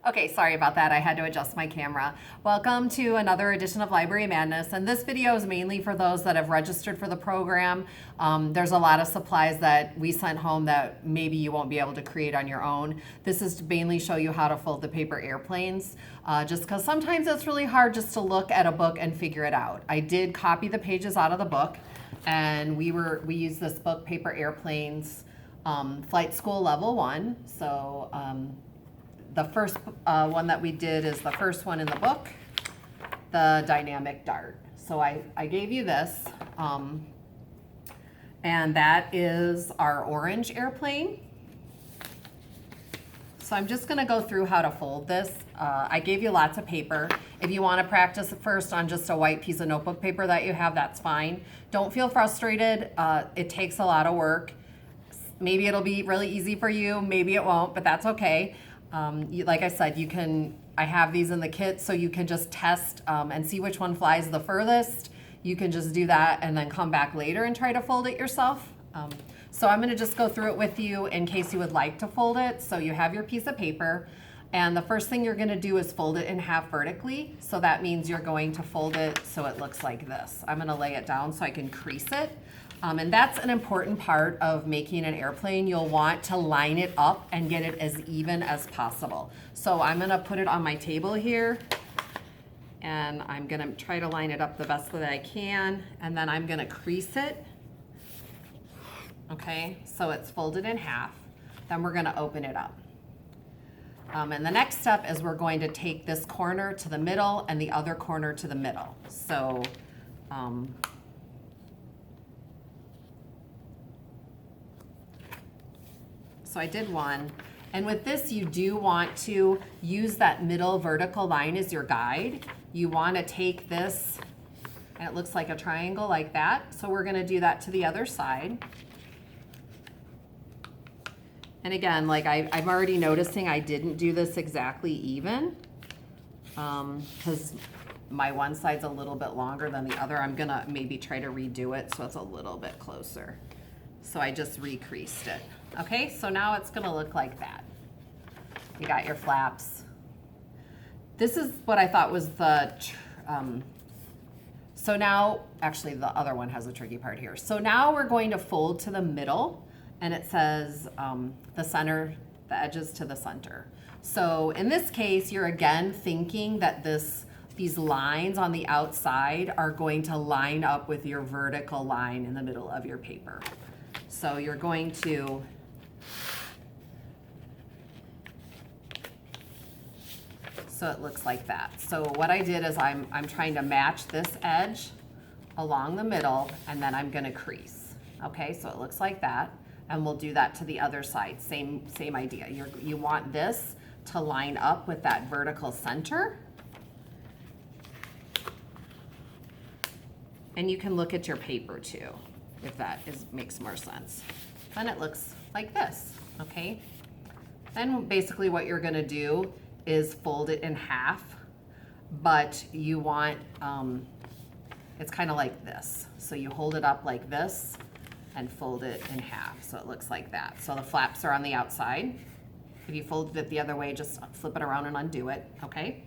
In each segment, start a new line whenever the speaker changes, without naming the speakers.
Okay, sorry about that. I had to adjust my camera. Welcome to another edition of Library Madness. And this video is mainly for those that have registered for the program. There's a lot of supplies that we sent home that maybe you won't be able to create on your own. This is to mainly show you how to fold the paper airplanes, just because sometimes it's really hard just to look at a book and figure it out. I did copy the pages out of the book, and we used this book, Paper Airplanes, Flight School Level 1. So the first one that we did is the first one in the book, the dynamic dart. So I gave you this, and that is our orange airplane. So I'm just gonna go through how to fold this. I gave you lots of paper. If you wanna practice first on just a white piece of notebook paper that you have, that's fine. Don't feel frustrated. It takes a lot of work. Maybe it'll be really easy for you, maybe it won't, but that's okay. Like I said, I have these in the kit, so you can just test and see which one flies the furthest. You can just do that and then come back later and try to fold it yourself. So I'm gonna just go through it with you in case you would like to fold it. So you have your piece of paper, and the first thing you're gonna do is fold it in half vertically. So that means you're going to fold it so it looks like this. I'm gonna lay it down so I can crease it. And that's an important part of making an airplane. You'll want to line it up and get it as even as possible. So I'm gonna put it on my table here, and I'm gonna try to line it up the best that I can, and then I'm gonna crease it. Okay, so it's folded in half. Then we're gonna open it up. And the next step is we're going to take this corner to the middle and the other corner to the middle. So I did one, and with this you do want to use that middle vertical line as your guide. You want to take this, and it looks like a triangle like that, so we're going to do that to the other side. And again, like I'm already noticing I didn't do this exactly even, because my one side's a little bit longer than the other. I'm gonna maybe try to redo it so it's a little bit closer. So I just recreased it. Okay, so now it's gonna look like that. You got your flaps. This is what I thought was the, so now, actually the other one has a tricky part here. So now we're going to fold to the middle, and it says the center, the edges to the center. So in this case, you're again thinking that these lines on the outside are going to line up with your vertical line in the middle of your paper. So you're going to so it looks like that. So what I did is I'm trying to match this edge along the middle, and then I'm gonna crease. Okay, so it looks like that, and we'll do that to the other side. Same idea. You want this to line up with that vertical center. And you can look at your paper too, if that makes more sense. Then it looks like this, okay? Then basically what you're gonna do is fold it in half, but you want, it's kind of like this. So you hold it up like this and fold it in half, so it looks like that. So the flaps are on the outside. If you folded it the other way, just flip it around and undo it, okay?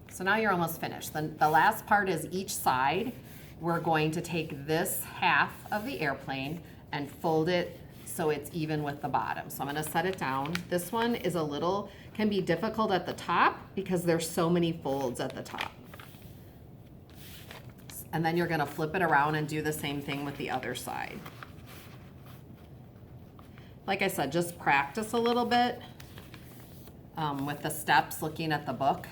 So now you're almost finished. The last part is each side, we're going to take this half of the airplane and fold it so it's even with the bottom. So I'm gonna set it down. This one is can be difficult at the top because there's so many folds at the top. And then you're gonna flip it around and do the same thing with the other side. Like I said, just practice a little bit with the steps, looking at the book.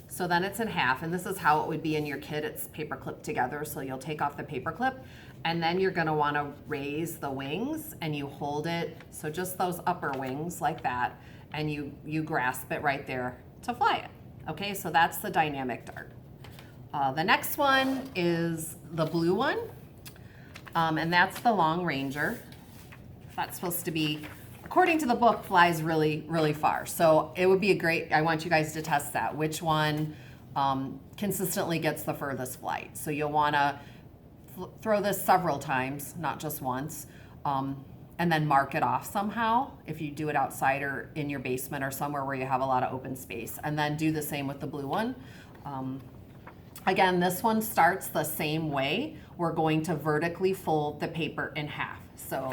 So then it's in half, and this is how it would be in your kit. It's paper clipped together, so you'll take off the paper clip, and then you're gonna wanna raise the wings, and you hold it, so just those upper wings like that, and you grasp it right there to fly it. Okay, so that's the dynamic dart. The next one is the blue one, and that's the Long Ranger. That's supposed to be, according to the book, flies really, really far. So it would be I want you guys to test that. Which one consistently gets the furthest flight? So you'll wanna throw this several times, not just once. and then mark it off somehow if you do it outside or in your basement or somewhere where you have a lot of open space. And then do the same with the blue one. Again, this one starts the same way. We're going to vertically fold the paper in half. So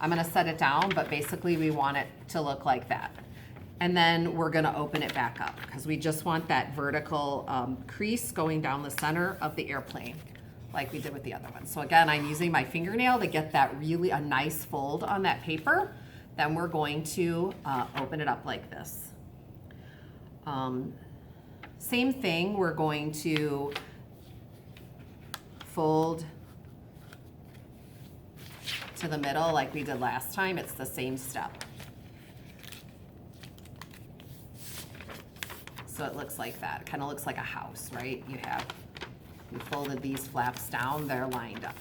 I'm gonna set it down, but basically we want it to look like that. And then we're gonna open it back up because we just want that vertical crease going down the center of the airplane like we did with the other one. So again, I'm using my fingernail to get that really a nice fold on that paper. Then we're going to open it up like this. Same thing, we're going to fold to the middle like we did last time. It's the same step. So it looks like that. It kind of looks like a house, right? You folded these flaps down, they're lined up.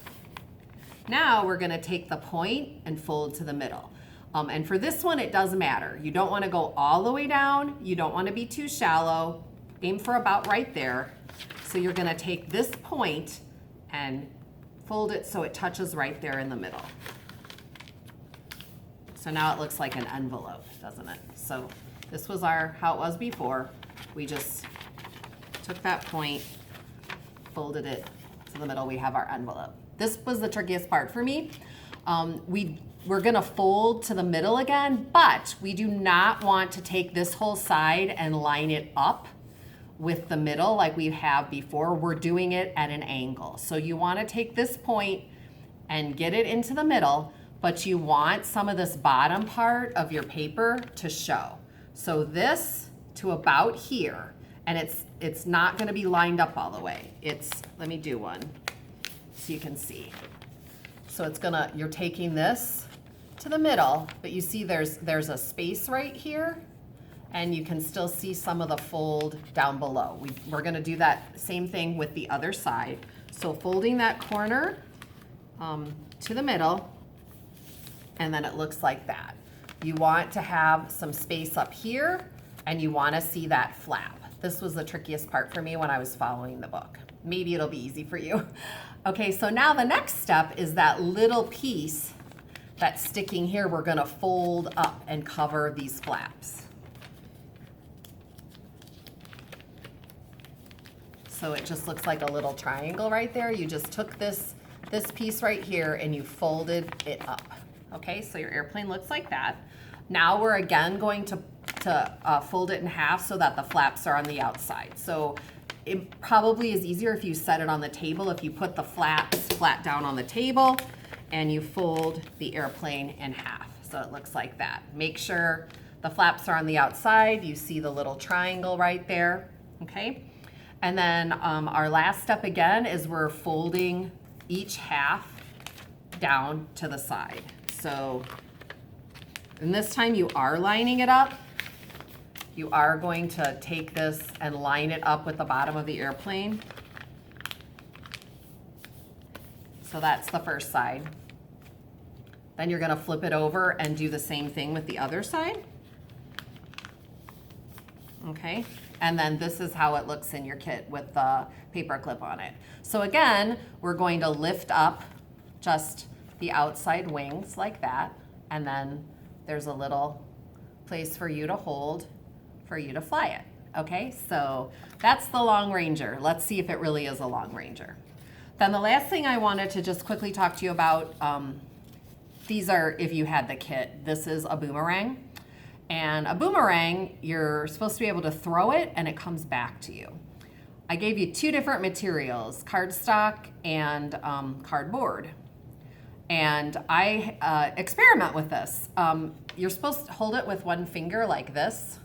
Now we're gonna take the point and fold to the middle. And for this one, it does matter. You don't wanna go all the way down. You don't wanna be too shallow. Aim for about right there. So you're gonna take this point and fold it so it touches right there in the middle. So now it looks like an envelope, doesn't it? So this was how it was before. We just took that point, folded it to the middle, we have our envelope. This was the trickiest part for me. We're gonna fold to the middle again, but we do not want to take this whole side and line it up with the middle like we have before. We're doing it at an angle. So you wanna take this point and get it into the middle, but you want some of this bottom part of your paper to show. So this to about here, and it's not gonna be lined up all the way. Let me do one so you can see. So you're taking this to the middle, but you see there's a space right here, and you can still see some of the fold down below. We're gonna do that same thing with the other side. So folding that corner to the middle, and then it looks like that. You want to have some space up here, and you wanna see that flap. This was the trickiest part for me when I was following the book. Maybe it'll be easy for you. Okay, so now the next step is that little piece that's sticking here, we're gonna fold up and cover these flaps. So it just looks like a little triangle right there. You just took this piece right here and you folded it up. Okay, so your airplane looks like that. Now we're again going to fold it in half so that the flaps are on the outside. So it probably is easier if you set it on the table, if you put the flaps flat down on the table and you fold the airplane in half. So it looks like that. Make sure the flaps are on the outside. You see the little triangle right there, okay? And then our last step again is we're folding each half down to the side. So, and this time you are lining it up. You are going to take this and line it up with the bottom of the airplane. So that's the first side. Then you're gonna flip it over and do the same thing with the other side. Okay, and then this is how it looks in your kit with the paper clip on it. So again, we're going to lift up just the outside wings like that, and then there's a little place for you to hold for you to fly it. Okay, so that's the Long Ranger. Let's see if it really is a Long Ranger. Then the last thing I wanted to just quickly talk to you about, these are, if you had the kit, this is a boomerang. And a boomerang, you're supposed to be able to throw it and it comes back to you. I gave you two different materials, cardstock and cardboard. And I experiment with this. You're supposed to hold it with one finger like this,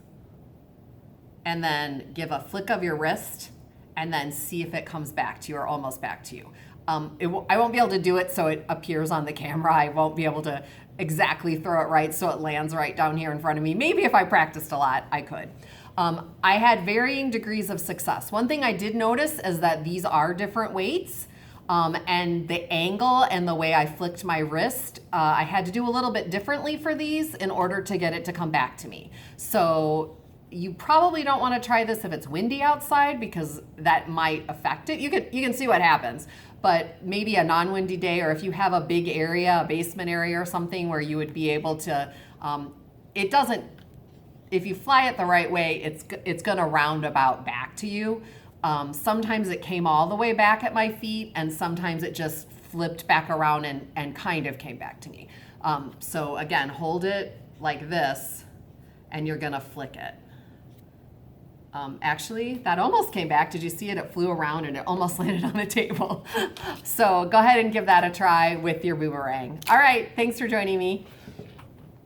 and then give a flick of your wrist, and then see if it comes back to you or almost back to you. I won't be able to do it so it appears on the camera. I won't be able to exactly throw it right so it lands right down here in front of me. Maybe if I practiced a lot, I could. I had varying degrees of success. One thing I did notice is that these are different weights, and the angle and the way I flicked my wrist, I had to do a little bit differently for these in order to get it to come back to me. So you probably don't want to try this if it's windy outside because that might affect it. You can see what happens. but maybe a non-windy day, or if you have a big area, a basement area or something where you would be able to, it doesn't, if you fly it the right way, it's gonna roundabout back to you. Sometimes it came all the way back at my feet, and sometimes it just flipped back around and kind of came back to me. So again, hold it like this, and you're gonna flick it. Actually, that almost came back. Did you see it? It flew around and it almost landed on the table. So go ahead and give that a try with your boomerang. All right, thanks for joining me.